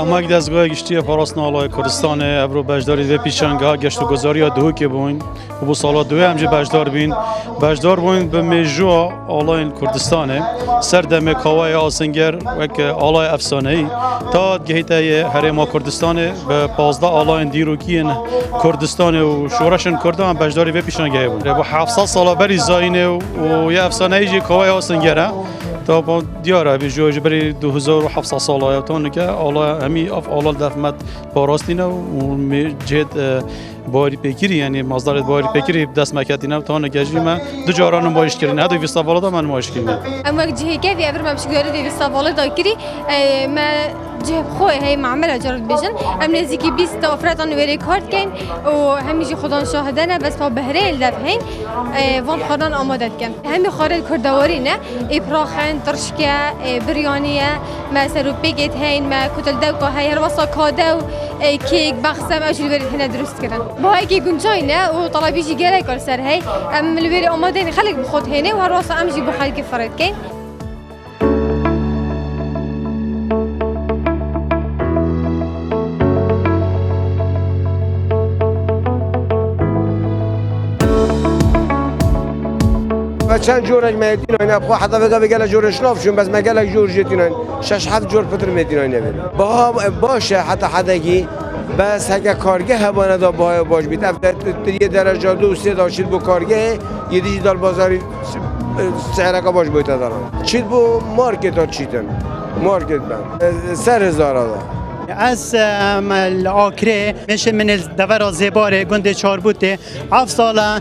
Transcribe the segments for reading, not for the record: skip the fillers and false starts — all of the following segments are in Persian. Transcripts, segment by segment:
آمک دستگاه گشتی پاراست نالای کردستان ابرو بجداری و پیشنگاه گشت و گذاری دهو که بوین و بو سالا دوی همجه بجدار بوین به میجو آلای کردستان سر دم کاوای آسنگر وک آلای افسانه ای تا گهیته هرما کردستان به 15 آلای دیروکین کردستان و شورشن کردان بجداری و پیشنگاه بود با 700 سال بری زاینه و یه افسانه ای کاوای آسنگره تا با دیاره به جوج بری 2700 ساله تون که آلا همی اف آلا دفمت باراستینه و جد باری پیکری یعنی مصدر باری پیکری دست مکتینه تا نگجی ما دو جاران مایش کردن هدو ویستاوالا دا من مایش کردم اما جهه که وی ابر مش گاری ویستاوالا دا کری ما جه خوی هی معمل جارد بیشن ام نزدیکی 20 افراد آن وری کارت کن و همیشه خدا شاهده نه بس با بهره الدفعین وان خودان آماده کن همی خارج کردواری نه ابراخن ترشکه بریانیه ما سروپیگت هین ما کتل دوکا هی هر وسا کادو کیک بخسم اجل وری هنا درست کردن با هایی گنجای نه و طلبیجی گره کار سر هی ام الوری آماده خلق بخود هینه و هر وسا امجی بخلق فرد کن چند جورج میدین اینا خو حتی بگه جور شلاف شون بس مگه جور جتینن 6 7 جور پتر میدین اینا با باشه حتی حدگی بس اگه کارگه هوانه دا باش بیت یه درجه 2 3 داشید بو کارگه یه دیجیتال بازاری سعرکا باش بیت دارن چیت بو مارکت ها چیتن مارکت بند سر هزار از الآکره میشه من الدور زباره گنده چاربوته افضل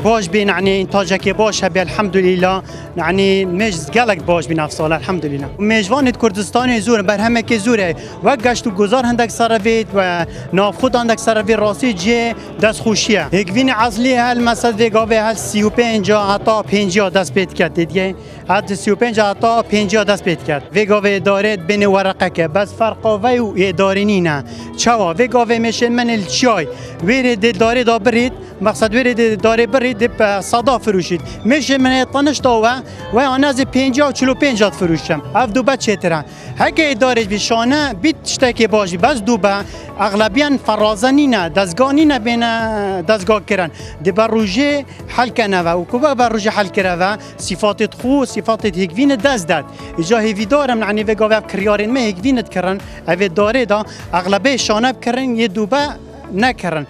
باش بین یعنی انتاجه که باشه به الحمدلله یعنی میش گلک باش بین افضل الحمدلله میجوان کردستان زور بر همه که زوره و گشت و گذار هندک سروید و نافخود هندک سروید راسی جه دست خوشیه هگوین اصلی هل مثلا وگاوه هل 35 حتی 50 دست پیت کرد دیگه حتی 35 حتی 50 دست پیت کرد وگاوه داره بین ورقه که بس فرق و اداره نه چوا وگاوه میشه من الچای ویرد داره دا برید مقصد ویرد داره برید صدا فروشید میشه من تنش داوه و آناز 50 و 45 فروشم اف دو بچه ترن هکه اداره بشانه بیت شتکی باشی بس دو با اغلبیاً فرازنی نه دستگانی نه بین دستگاه کردن دی بر روزه حل کنه و کوبا بر روزه حل کنه و صفات خو صفات هیگوین دست داد اجا هیوی دارم یعنی وگاوه کریارین ما هیگوینت کردن اوی داره دا اغلبه شانه بکردن یه دوبه نکردن